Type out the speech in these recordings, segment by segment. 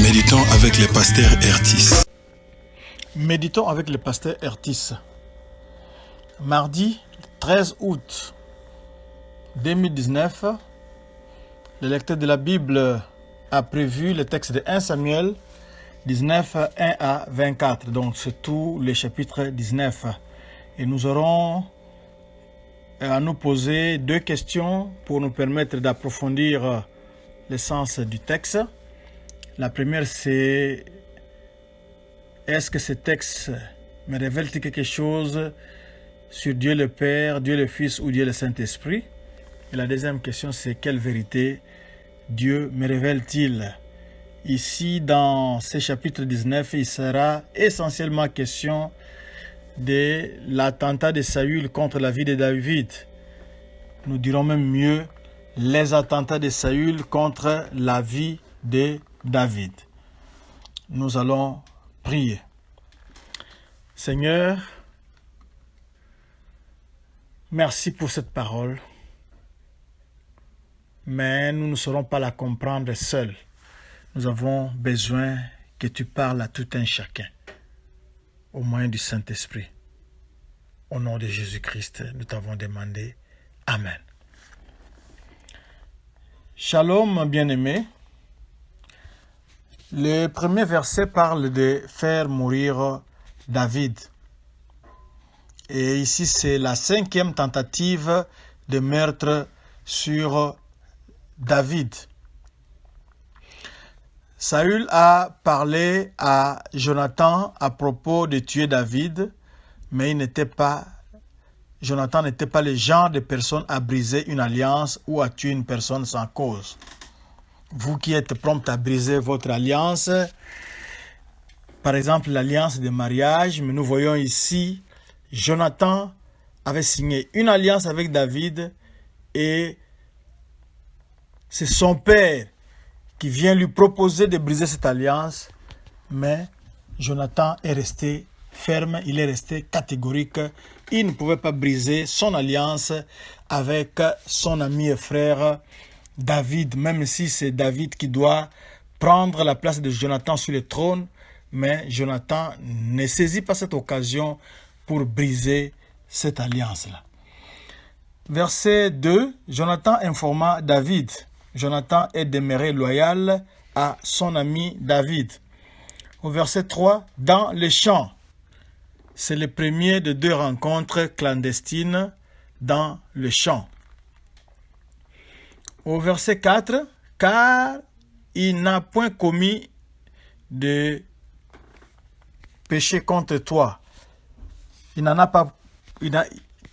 Méditons avec le pasteur Ertis. Méditons avec le pasteur Ertis. Mardi 13 août 2019, le lecteur de la Bible a prévu le texte de 1 Samuel 19, 1 à 24. Donc c'est tout le chapitre 19. Et nous aurons à nous poser deux questions pour nous permettre d'approfondir le sens du texte. La première, c'est: est-ce que ce texte me révèle-t-il quelque chose sur Dieu le Père, Dieu le Fils ou Dieu le Saint-Esprit? Et la deuxième question, c'est: quelle vérité Dieu me révèle-t-il? Ici, dans ce chapitre 19, il sera essentiellement question de l'attentat de Saül contre la vie de David. Nous dirons même mieux, les attentats de Saül contre la vie de David. Nous allons prier. Seigneur, merci pour cette parole, mais nous ne saurons pas la comprendre seuls. Nous avons besoin que tu parles à tout un chacun, au moyen du Saint-Esprit. Au nom de Jésus-Christ, nous t'avons demandé. Amen. Shalom, bien-aimés. Le premier verset parle de faire mourir David. Et ici, c'est la 5e tentative de meurtre sur David. Saül a parlé à Jonathan à propos de tuer David, mais Jonathan n'était pas le genre de personne à briser une alliance ou à tuer une personne sans cause. Vous qui êtes prompt à briser votre alliance, par exemple l'alliance de mariage, mais nous voyons ici, Jonathan avait signé une alliance avec David et c'est son père qui vient lui proposer de briser cette alliance, mais Jonathan est resté ferme, il est resté catégorique. Il ne pouvait pas briser son alliance avec son ami et frère David, même si c'est David qui doit prendre la place de Jonathan sur le trône, mais Jonathan ne saisit pas cette occasion pour briser cette alliance-là. Verset 2, Jonathan informa David. Jonathan est demeuré loyal à son ami David. Au verset 3, dans les champs. C'est le premier de deux rencontres clandestines dans le champ. Au verset 4, car il n'a point commis de péché contre toi.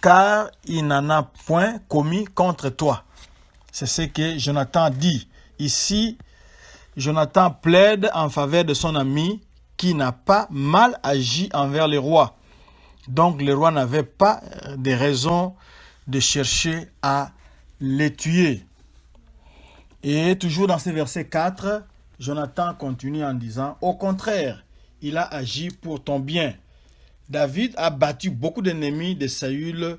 Car il n'en a point commis contre toi. C'est ce que Jonathan dit. Ici, Jonathan plaide en faveur de son ami qui n'a pas mal agi envers le roi. Donc le roi n'avait pas de raison de chercher à les tuer. Et toujours dans ce verset 4, Jonathan continue en disant: au contraire, il a agi pour ton bien. David a battu beaucoup d'ennemis de Saül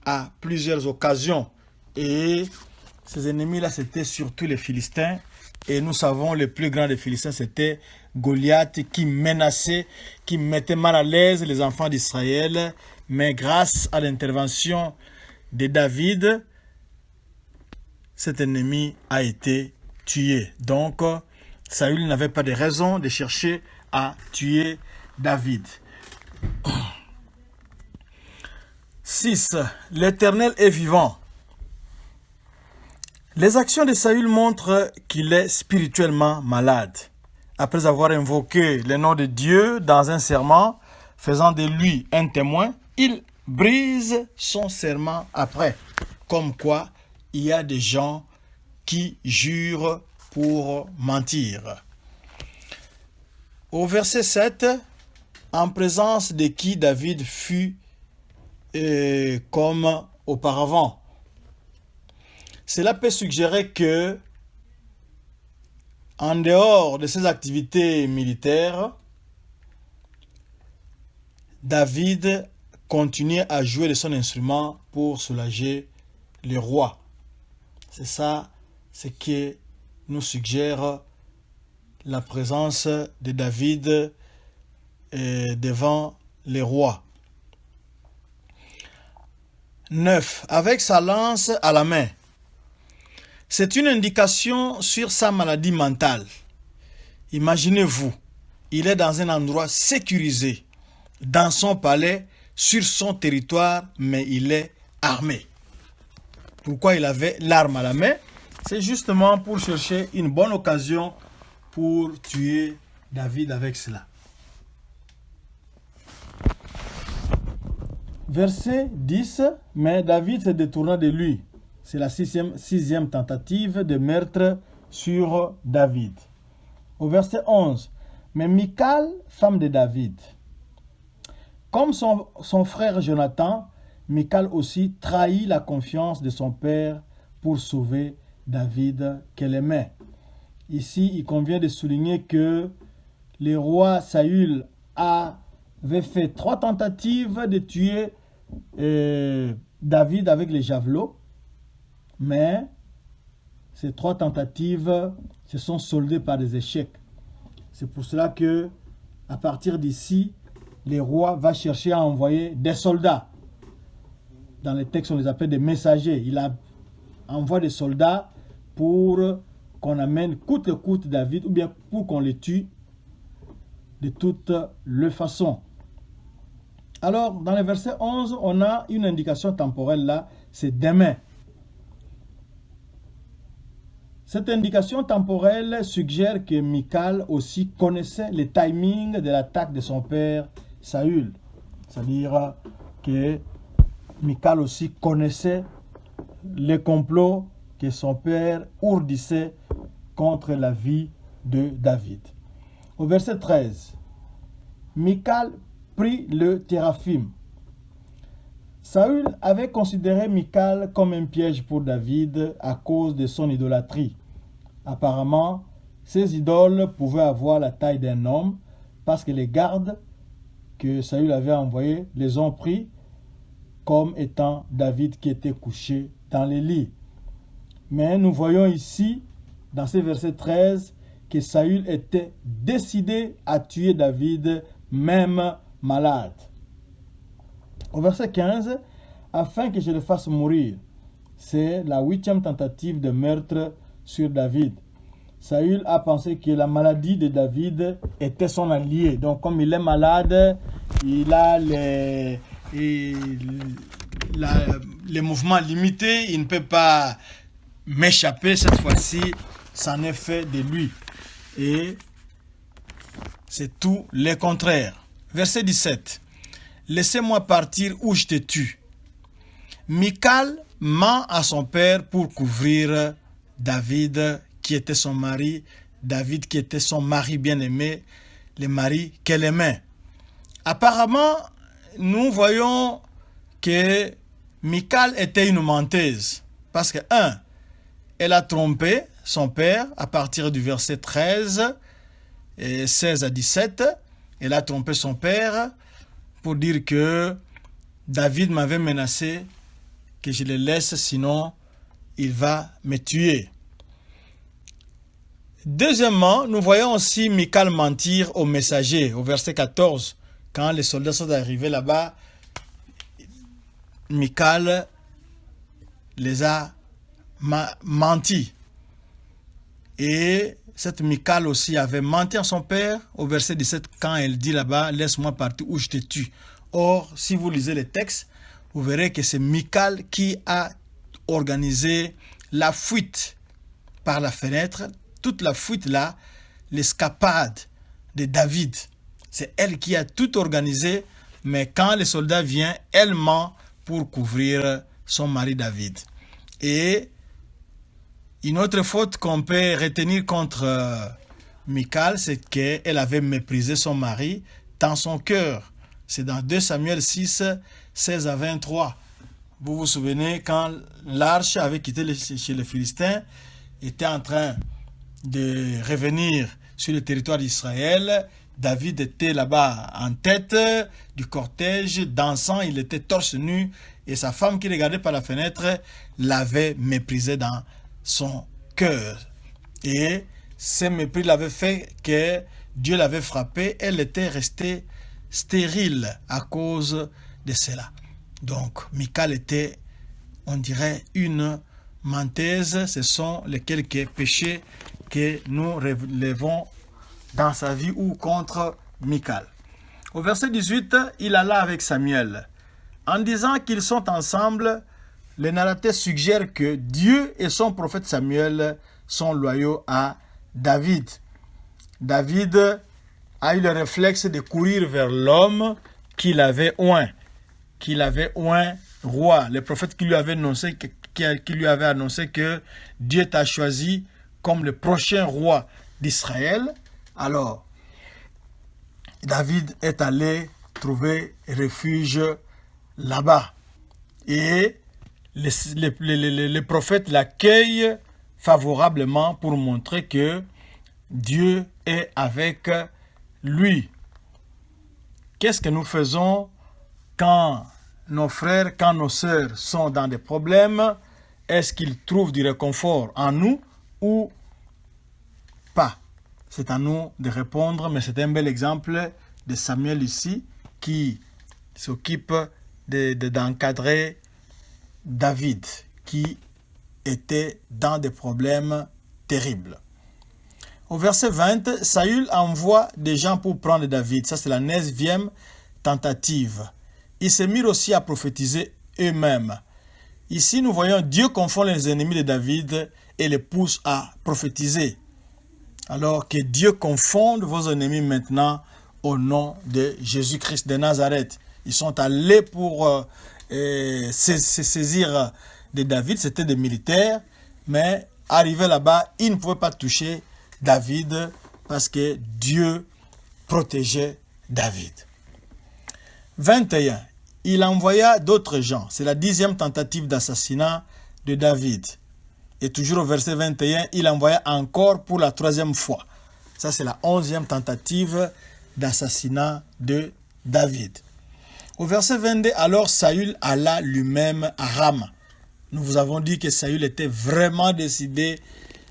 à plusieurs occasions. Et ces ennemis-là, c'était surtout les Philistins. Et nous savons, le plus grand des Philistins, c'était Goliath, qui menaçait, qui mettait mal à l'aise les enfants d'Israël. Mais grâce à l'intervention de David, cet ennemi a été tué. Donc, Saül n'avait pas de raison de chercher à tuer David. 6. L'Éternel est vivant. Les actions de Saül montrent qu'il est spirituellement malade. Après avoir invoqué le nom de Dieu dans un serment, faisant de lui un témoin, il brise son serment après. Comme quoi, il y a des gens qui jurent pour mentir. Au verset 7, en présence de qui David fut comme auparavant. Cela peut suggérer que, en dehors de ses activités militaires, David continuait à jouer de son instrument pour soulager le roi. C'est ça ce que nous suggère la présence de David devant les rois. 9. Avec sa lance à la main. C'est une indication sur sa maladie mentale. Imaginez-vous, il est dans un endroit sécurisé, dans son palais, sur son territoire, mais il est armé. Pourquoi il avait l'arme à la main? C'est justement pour chercher une bonne occasion pour tuer David avec cela. Verset 10, mais David se détourna de lui. C'est la sixième tentative de meurtre sur David. Au verset 11, mais Michal, femme de David, comme son frère Jonathan, Michal aussi trahit la confiance de son père pour sauver David qu'elle aimait. Ici, il convient de souligner que le roi Saül avait fait 3 tentatives de tuer David avec les javelots, mais ces 3 tentatives se sont soldées par des échecs. C'est pour cela que, à partir d'ici, le roi va chercher à envoyer des soldats. Dans les textes, on les appelle des messagers. Il envoie des soldats pour qu'on amène coûte que coûte David, ou bien pour qu'on le tue de toutes les façons. Alors, dans le verset 11, on a une indication temporelle là, c'est demain. Cette indication temporelle suggère que Michal aussi connaissait le timing de l'attaque de son père Saül. C'est-à-dire que Michal aussi connaissait le complot que son père ourdissait contre la vie de David. Au verset 13, Michal prit le téraphim. Saül avait considéré Michal comme un piège pour David à cause de son idolâtrie. Apparemment, ces idoles pouvaient avoir la taille d'un homme parce que les gardes que Saül avait envoyés les ont pris comme étant David qui était couché dans les lits. Mais nous voyons ici, dans ce verset 13, que Saül était décidé à tuer David, même malade. Au verset 15, afin que je le fasse mourir, c'est la 8e tentative de meurtre sur David. Saül a pensé que la maladie de David était son allié. Donc comme il est malade, il a les mouvements limités, il ne peut pas m'échapper. Cette fois-ci, c'en est fait de lui. Et c'est tout le contraire. Verset 17. Laissez-moi partir ou je te tue. Michal ment à son père pour couvrir David qui était son mari, David qui était son mari bien-aimé, le mari qu'elle aimait. Apparemment, nous voyons que Michal était une menteuse. Parce que, elle a trompé son père à partir du verset 13 et 16 à 17. Elle a trompé son père pour dire que David m'avait menacé que je le laisse, sinon il va me tuer. Deuxièmement, nous voyons aussi Michal mentir aux messagers, au verset 14. Quand les soldats sont arrivés là-bas, Michal les a menti. Et cette Michal aussi avait menti à son père au verset 17 quand elle dit là-bas « Laisse-moi partir ou je te tue ». Or, si vous lisez les textes, vous verrez que c'est Michal qui a organisé la fuite par la fenêtre. Toute la fuite là, l'escapade de David. C'est elle qui a tout organisé, mais quand les soldats viennent, elle ment pour couvrir son mari David. Et une autre faute qu'on peut retenir contre Michal, c'est qu'elle avait méprisé son mari dans son cœur. C'est dans 2 Samuel 6, 16 à 23. Vous vous souvenez, quand l'arche avait quitté chez les Philistins, était en train de revenir sur le territoire d'Israël, David était là-bas en tête du cortège, dansant, il était torse nu, et sa femme qui regardait par la fenêtre l'avait méprisé dans son cœur. Et ce mépris l'avait fait que Dieu l'avait frappée. Elle était restée stérile à cause de cela. Donc, Michal était, on dirait, une menteuse. Ce sont les quelques péchés que nous relevons dans sa vie ou contre Michal. Au verset 18, il alla avec Samuel. En disant qu'ils sont ensemble, le narrateur suggère que Dieu et son prophète Samuel sont loyaux à David. David a eu le réflexe de courir vers l'homme qu'il avait oint roi. Le prophète qui lui avait annoncé que Dieu t'a choisi comme le prochain roi d'Israël. Alors, David est allé trouver refuge là-bas. Et le prophète l'accueille favorablement pour montrer que Dieu est avec lui. Qu'est-ce que nous faisons quand nos frères, quand nos sœurs sont dans des problèmes? Est-ce qu'ils trouvent du réconfort en nous ou pas? C'est à nous de répondre, mais c'est un bel exemple de Samuel ici qui s'occupe d'encadrer David qui était dans des problèmes terribles. Au verset 20, Saül envoie des gens pour prendre David. Ça, c'est la 9e tentative. Ils se mirent aussi à prophétiser eux-mêmes. Ici, nous voyons Dieu confond les ennemis de David et les pousse à prophétiser. Alors que Dieu confonde vos ennemis maintenant au nom de Jésus-Christ de Nazareth. Ils sont allés pour se saisir de David, c'était des militaires, mais arrivés là-bas, ils ne pouvaient pas toucher David parce que Dieu protégeait David. 21. Il envoya d'autres gens. C'est la 10e tentative d'assassinat de David. Et toujours au verset 21, il envoya encore pour la 3e fois. Ça, c'est la 11e tentative d'assassinat de David. Au verset 22, alors Saül alla lui-même à Rama. Nous vous avons dit que Saül était vraiment décidé,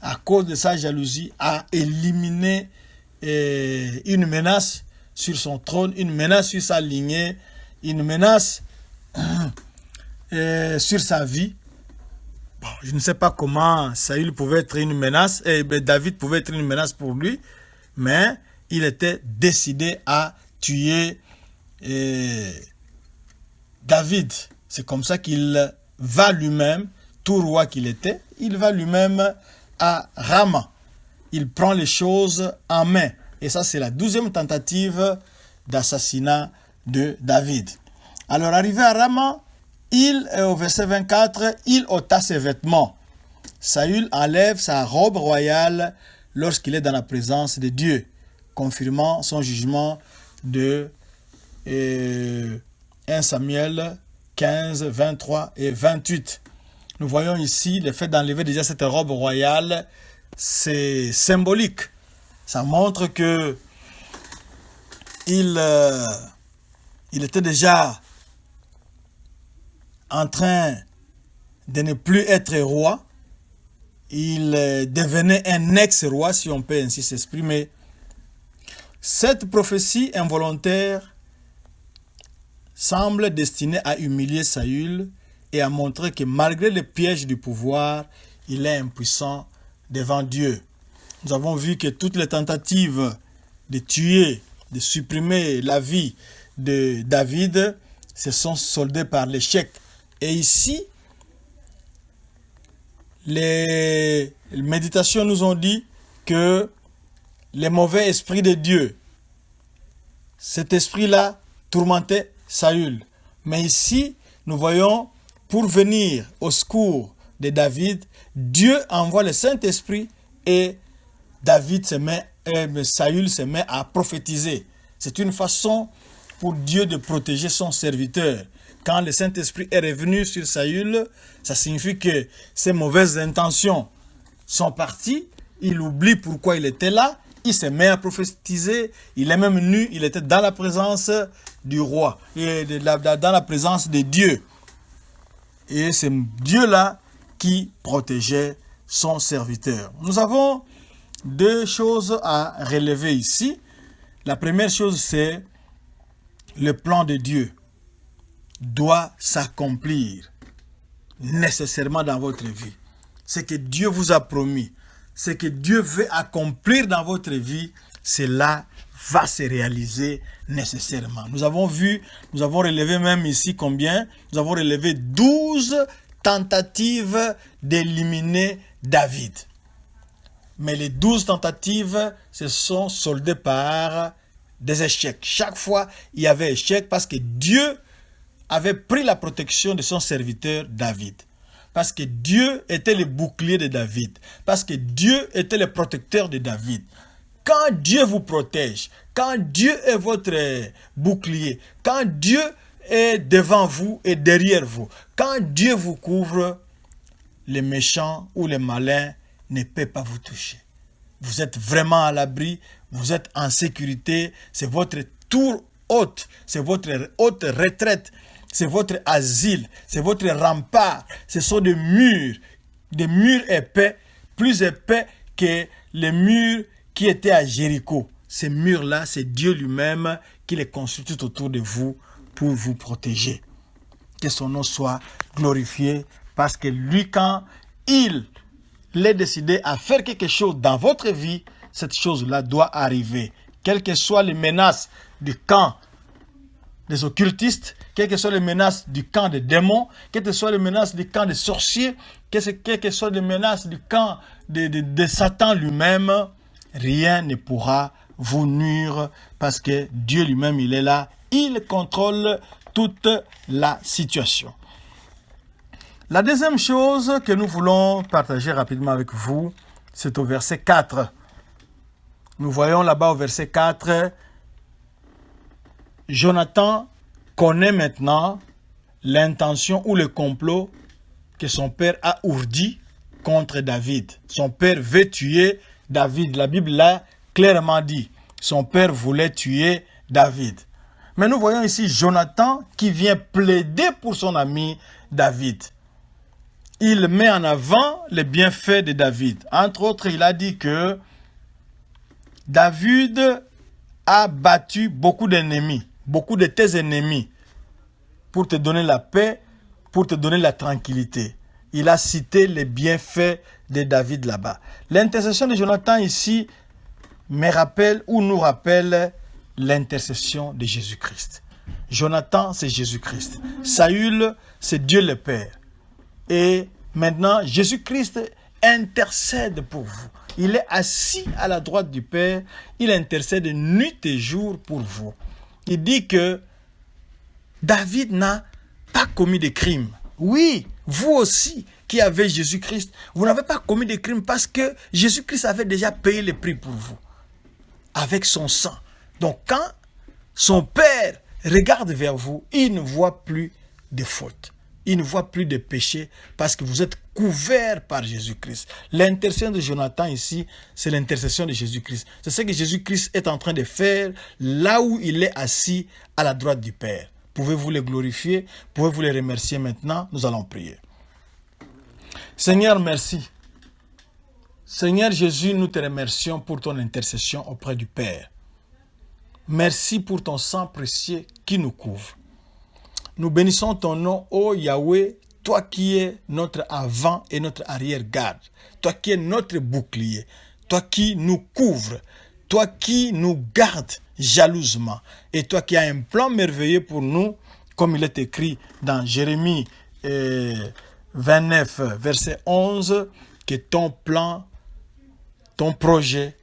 à cause de sa jalousie, à éliminer une menace sur son trône, une menace sur sa lignée, une menace sur sa vie. Bon, je ne sais pas comment Saül pouvait être une menace, David pouvait être une menace pour lui, mais il était décidé à tuer David. C'est comme ça qu'il va lui-même, tout roi qu'il était, il va lui-même à Rama. Il prend les choses en main. Et ça, c'est la 12e tentative d'assassinat de David. Alors, arrivé à Rama, au verset 24, il ôta ses vêtements. Saül enlève sa robe royale lorsqu'il est dans la présence de Dieu, confirmant son jugement de 1 Samuel 15, 23 et 28. Nous voyons ici le fait d'enlever déjà cette robe royale, c'est symbolique. Ça montre que il était déjà en train de ne plus être roi. Il devenait un ex-roi, si on peut ainsi s'exprimer. Cette prophétie involontaire semble destinée à humilier Saül et à montrer que malgré les pièges du pouvoir, il est impuissant devant Dieu. Nous avons vu que toutes les tentatives de tuer, de supprimer la vie de David se sont soldées par l'échec. Et ici, les méditations nous ont dit que les mauvais esprits de Dieu, cet esprit-là tourmentait Saül. Mais ici, nous voyons, pour venir au secours de David, Dieu envoie le Saint-Esprit et Saül se met à prophétiser. C'est une façon pour Dieu de protéger son serviteur. Quand le Saint-Esprit est revenu sur Saül, ça signifie que ses mauvaises intentions sont parties. Il oublie pourquoi il était là. Il se met à prophétiser. Il est même nu. Il était dans la présence du roi. Et dans la présence de Dieu. Et c'est Dieu-là qui protégeait son serviteur. Nous avons Deux choses à relever ici. La première chose, c'est le plan de Dieu doit s'accomplir nécessairement dans votre vie. Ce que Dieu vous a promis, ce que Dieu veut accomplir dans votre vie, cela va se réaliser nécessairement. Nous avons relevé même ici combien? Nous avons relevé 12 tentatives d'éliminer David. Mais les 12 tentatives se sont soldées par des échecs. Chaque fois, il y avait échec parce que Dieu avait pris la protection de son serviteur David. Parce que Dieu était le bouclier de David. Parce que Dieu était le protecteur de David. Quand Dieu vous protège, quand Dieu est votre bouclier, quand Dieu est devant vous et derrière vous, quand Dieu vous couvre, les méchants ou les malins ne peuvent pas vous toucher. Vous êtes vraiment à l'abri, vous êtes en sécurité, c'est votre tour haute, c'est votre haute retraite, c'est votre asile, c'est votre rempart. Ce sont des murs épais, plus épais que les murs qui étaient à Jéricho. Ces murs-là, c'est Dieu lui-même qui les construit tout autour de vous pour vous protéger. Que son nom soit glorifié, parce que lui, quand il est décidé à faire quelque chose dans votre vie, cette chose-là doit arriver. Quelles que soient les menaces du camp des occultistes, quelles que soient les menaces du camp des démons, quelles que soient les menaces du camp des sorciers, quelles que soient les menaces du camp de Satan lui-même, rien ne pourra vous nuire parce que Dieu lui-même, il est là, il contrôle toute la situation. La deuxième chose que nous voulons partager rapidement avec vous, c'est au verset 4. Nous voyons là-bas au verset 4, Jonathan connaît maintenant l'intention ou le complot que son père a ourdi contre David. Son père veut tuer David. La Bible l'a clairement dit. Son père voulait tuer David. Mais nous voyons ici Jonathan qui vient plaider pour son ami David. Il met en avant les bienfaits de David. Entre autres, il a dit que David a battu beaucoup d'ennemis, beaucoup de tes ennemis, pour te donner la paix, pour te donner la tranquillité. Il a cité les bienfaits de David là-bas. L'intercession de Jonathan ici me rappelle ou nous rappelle l'intercession de Jésus-Christ. Jonathan, c'est Jésus-Christ. Saül, c'est Dieu le Père. Et maintenant, Jésus-Christ intercède pour vous. Il est assis à la droite du Père. Il intercède nuit et jour pour vous. Il dit que David n'a pas commis de crime. Oui, vous aussi qui avez Jésus-Christ, vous n'avez pas commis de crime parce que Jésus-Christ avait déjà payé le prix pour vous. Avec son sang. Donc quand son Père regarde vers vous, il ne voit plus de faute. Il ne voit plus de péché parce que vous êtes couverts par Jésus-Christ. L'intercession de Jonathan ici, c'est l'intercession de Jésus-Christ. C'est ce que Jésus-Christ est en train de faire là où il est assis à la droite du Père. Pouvez-vous le glorifier? Pouvez-vous le remercier maintenant? Nous allons prier. Seigneur, merci. Seigneur Jésus, nous te remercions pour ton intercession auprès du Père. Merci pour ton sang précieux qui nous couvre. Nous bénissons ton nom, ô Yahweh, toi qui es notre avant et notre arrière-garde, toi qui es notre bouclier, toi qui nous couvres, toi qui nous gardes jalousement, et toi qui as un plan merveilleux pour nous, comme il est écrit dans Jérémie 29, verset 11, que ton plan, ton projet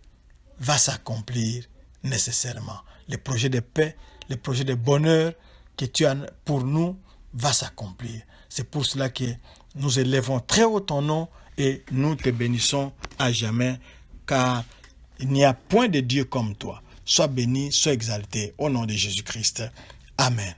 va s'accomplir nécessairement. Le projet de paix, le projet de bonheur que tu as pour nous va s'accomplir. C'est pour cela que nous élevons très haut ton nom et nous te bénissons à jamais, car il n'y a point de Dieu comme toi. Sois béni, sois exalté au nom de Jésus-Christ. Amen.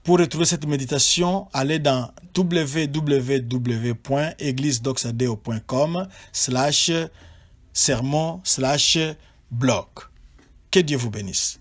Pour retrouver cette méditation, allez dans www.églisedoxadeo.com/sermon/blog. Que Dieu vous bénisse.